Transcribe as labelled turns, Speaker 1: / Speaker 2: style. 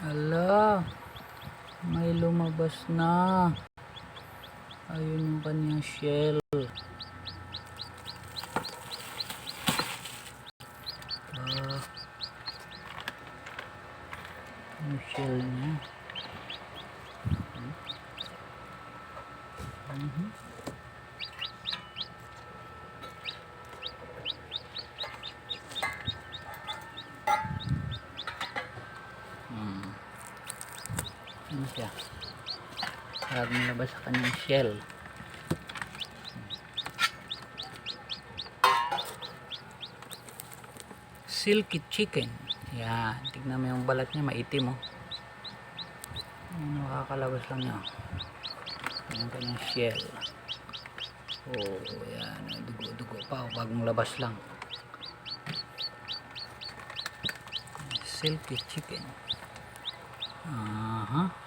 Speaker 1: Ala, may lumabas na. Ayun yung kanyang shell. Yung shell niya. Ano siya? Parang labas sa kanyang shell. Silky chicken. Yan. Tignan mo yung balat niya. Maitim oh. Nakakalabas lang niya. Yung kanyang shell. Oh, yan. Dugo-dugo pa. Bagong labas lang. Silky chicken. Aha.